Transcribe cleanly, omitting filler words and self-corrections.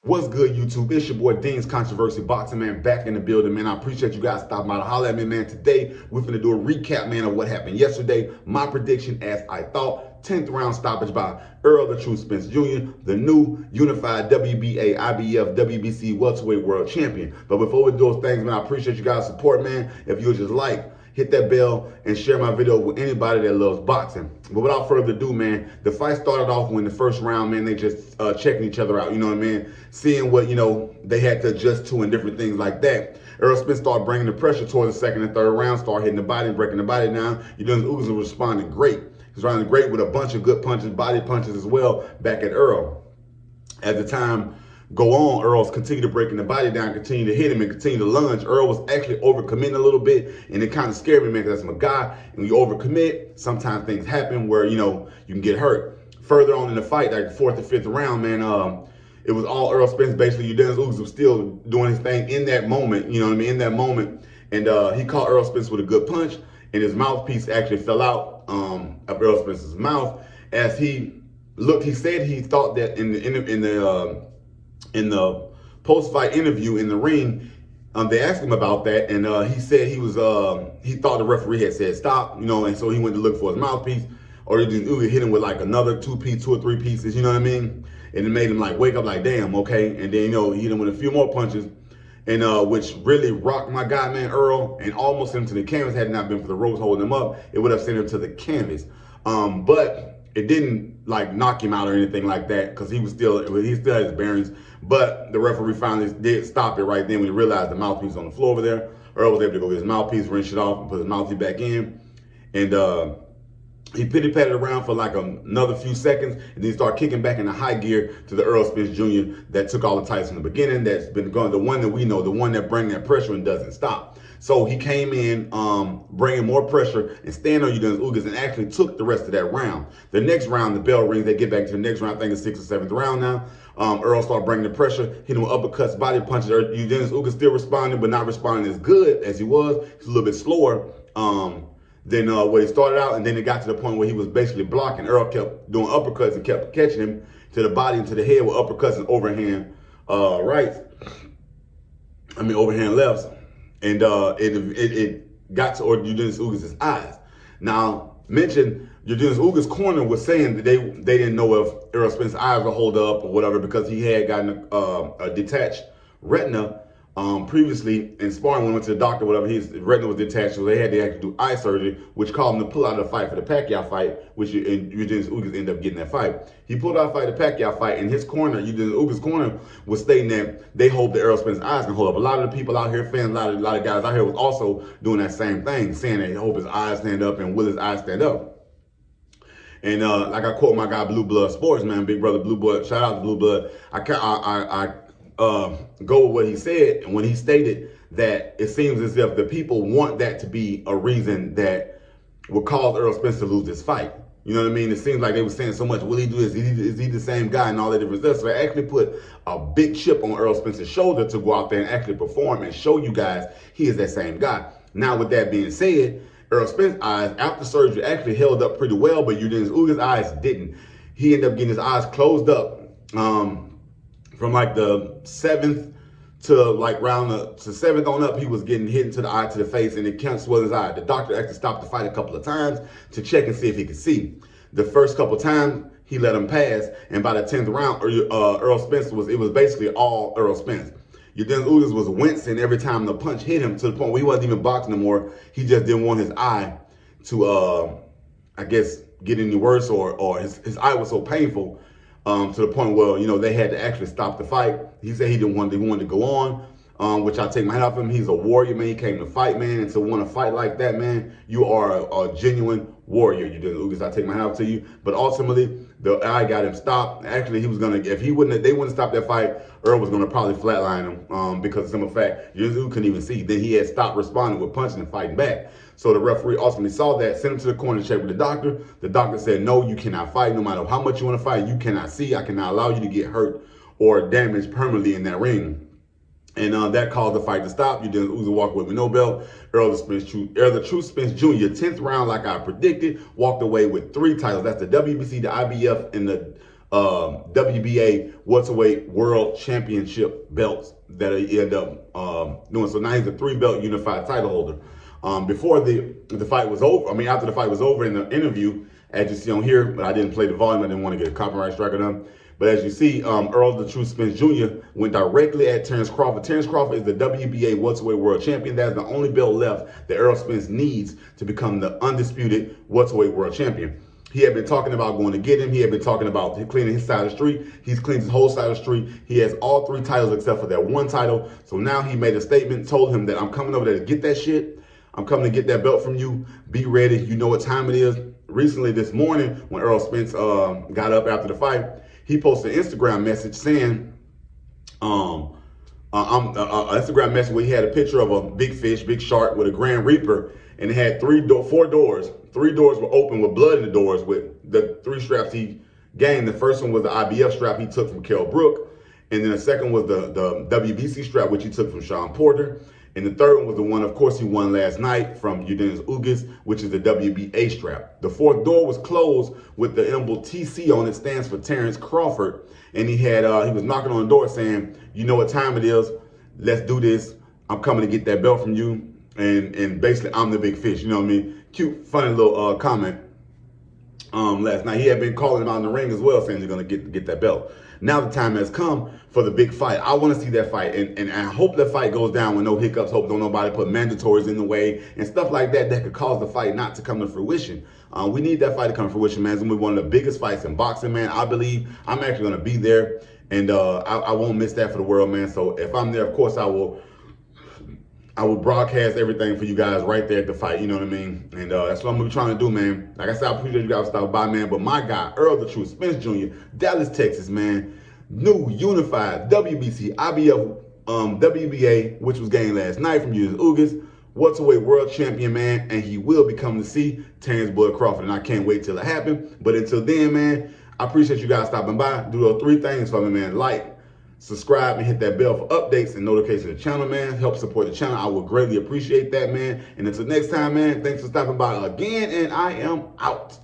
What's good, YouTube? It's your boy Dean's Controversy Boxing, man, back in the building, man. I appreciate you guys stopping by to holler at me, man. Today, we're finna do a recap, man, of what happened yesterday. My prediction, as I thought, 10th round stoppage by Errol the True Spence Jr., the new unified WBA, IBF, WBC welterweight world champion. But before we do those things, man, I appreciate you guys' support, man. If you would just hit that bell and share my video with anybody that loves boxing. But without further ado, man, the fight started off when the first round, man, they just checking each other out, you know what I mean? Seeing what, they had to adjust to and different things like that. Errol Spence started bringing the pressure towards the second and third round, started hitting the body and breaking the body down. UGAS was responding great. He was responding great with a bunch of good punches, body punches as well, back at Errol. At the time go on, Errol's continued to breaking the body down, continue to hit him and continue to lunge. Errol was actually overcommitting a little bit, and it kind of scared me, man, because that's my guy. And when you overcommit, sometimes things happen where, you can get hurt. Further on in the fight, like the fourth or fifth round, man, it was all Errol Spence. Basically, UGAS was still doing his thing in that moment, you know what I mean, in that moment. And he caught Errol Spence with a good punch, and his mouthpiece actually fell out of Errol Spence's mouth. As he looked, he said he thought that in the post-fight interview in the ring, they asked him about that, and he said he thought the referee had said stop, and so he went to look for his mouthpiece, or he just hit him with like another two or three pieces, you know what I mean? And it made him like wake up like, damn, okay. And then, he hit him with a few more punches, and which really rocked my guy, man, Errol, and almost sent him to the canvas. Had it not been for the ropes holding him up, it would have sent him to the canvas. But it didn't like knock him out or anything like that, because he still had his bearings. But the referee finally did stop it right then when he realized the mouthpiece was on the floor over there. Errol was able to go get his mouthpiece, rinse it off, and put his mouthpiece back in. And he pity-patted around for like another few seconds, and then he started kicking back into high gear to the Errol Spence Jr. that took all the tights in the beginning, that's been going, the one that we know, the one that brings that pressure and doesn't stop. So he came in bringing more pressure and staying on UGAS and actually took the rest of that round. The next round, the bell rings, they get back to the next round, I think it's 6th or 7th round now. Errol started bringing the pressure, hitting with uppercuts, body punches. UGAS still responding, but not responding as good as he was. He's a little bit slower than what he started out, and then it got to the point where he was basically blocking. Errol kept doing uppercuts and kept catching him to the body and to the head with uppercuts and overhand overhand lefts. And it got to UGAS' eyes. Now, mention UGAS' corner was saying that they didn't know if Errol Spence's eyes would hold up or whatever, because he had gotten a detached retina previously in sparring. When he went to the doctor, whatever, his retina was detached, so they had to actually do eye surgery, which caused him to pull out of the fight for the Pacquiao fight, which UGAS ended up getting that fight. He pulled out the Pacquiao fight, and his corner, UGAS' corner, was stating that they hope that Errol Spence's eyes can hold up. A lot of the people out here, fans, a lot of guys out here was also doing that same thing, saying they hope his eyes stand up and will his eyes stand up. And like I quote my guy Blue Blood Sports, man, big brother Blue Blood, shout out to Blue Blood. I go with what he said, and when he stated that it seems as if the people want that to be a reason that would cause Errol Spence to lose this fight. You know what I mean? It seems like they were saying so much, will he do this? Is he the same guy and all that different stuff? So they actually put a big chip on Errol Spence's shoulder to go out there and actually perform and show you guys he is that same guy. Now, with that being said, Errol Spence's eyes after surgery actually held up pretty well, but UGAS' eyes didn't. He ended up getting his eyes closed up from like the 7th to like round to 7th on up. He was getting hit into the eye, to the face, and it can't swell his eye. The doctor actually stopped the fight a couple of times to check and see if he could see. The first couple of times he let him pass, and by the 10th round, Errol Spence it was basically all Errol Spence. UGAS was wincing every time the punch hit him, to the point where he wasn't even boxing anymore. He just didn't want his eye to, I guess, get any worse, or his eye was so painful to the point where, they had to actually stop the fight. He said he wanted to go on, which I take my hat off him. He's a warrior, man. He came to fight, man. And to want to fight like that, man, you are a genuine warrior. UGAS, I take my hat off to you. But ultimately, the eye got him stopped. Actually, he was gonna, if they wouldn't stop that fight, Errol was gonna probably flatline him because of some fact UGAS couldn't even see. Then he had stopped responding with punching and fighting back. So the referee ultimately saw that, sent him to the corner to check with the doctor. The doctor said, no, you cannot fight. No matter how much you want to fight, you cannot see. I cannot allow you to get hurt or damaged permanently in that ring. And that caused the fight to stop. UGAS walked away with no belt. Errol the True Spence Jr., 10th round, like I predicted, walked away with 3 titles. That's the WBC, the IBF, and the WBA welterweight world championship belts that he ended up doing. So now he's a 3-belt unified title holder. Before the fight was over, after the fight was over in the interview, as you see on here, but I didn't play the volume. I didn't want to get a copyright strike on them. But as you see, Errol the True Spence Jr. went directly at Terence Crawford. Terence Crawford is the WBA welterweight world champion. That is the only belt left that Errol Spence needs to become the undisputed welterweight world champion. He had been talking about going to get him. He had been talking about cleaning his side of the street. He's cleaned his whole side of the street. He has all 3 titles except for that 1 title. So now he made a statement, told him that I'm coming over there to get that shit. I'm coming to get that belt from you. Be ready. You know what time it is. Recently this morning, when Errol Spence got up after the fight, he posted an Instagram message saying, Instagram message where he had a picture of a big fish, big shark with a Grand Reaper, and it had 4 doors. 3 doors were open with blood in the doors with the 3 straps he gained. The first one was the IBF strap he took from Kell Brook, and then the second was the WBC strap, which he took from Sean Porter. And the third one was the one, of course, he won last night from UGAS, which is the WBA strap. The 4th door was closed with the emblem TC on it, stands for Terence Crawford. And he was knocking on the door saying, you know what time it is, let's do this. I'm coming to get that belt from you. And basically, I'm the big fish, you know what I mean? Cute, funny little comment last night. He had been calling him out in the ring as well, saying he's gonna get that belt. Now the time has come for the big fight. I want to see that fight, and I hope that fight goes down with no hiccups. Hope don't nobody put mandatories in the way and stuff like that that could cause the fight not to come to fruition. We need that fight to come to fruition, man. It's gonna be one of the biggest fights in boxing, man. I believe I'm actually gonna be there, and I won't miss that for the world, man. So if I'm there, of course I will broadcast everything for you guys right there at the fight, you know what I mean? And that's what I'm gonna be trying to do, man. Like I said, I appreciate you guys stopping by, man. But my guy, Errol the True Spence Jr., Dallas, Texas, man. New unified WBC, IBF, WBA, which was gained last night from UGAS, welterweight world champion, man. And he will be coming to see Terence Bud Crawford. And I can't wait till it happens. But until then, man, I appreciate you guys stopping by. Do those 3 things for me, man. Like, subscribe, and hit that bell for updates and notifications of the channel, man. Help support the channel. I would greatly appreciate that, man. And until next time, man, thanks for stopping by again, and I am out.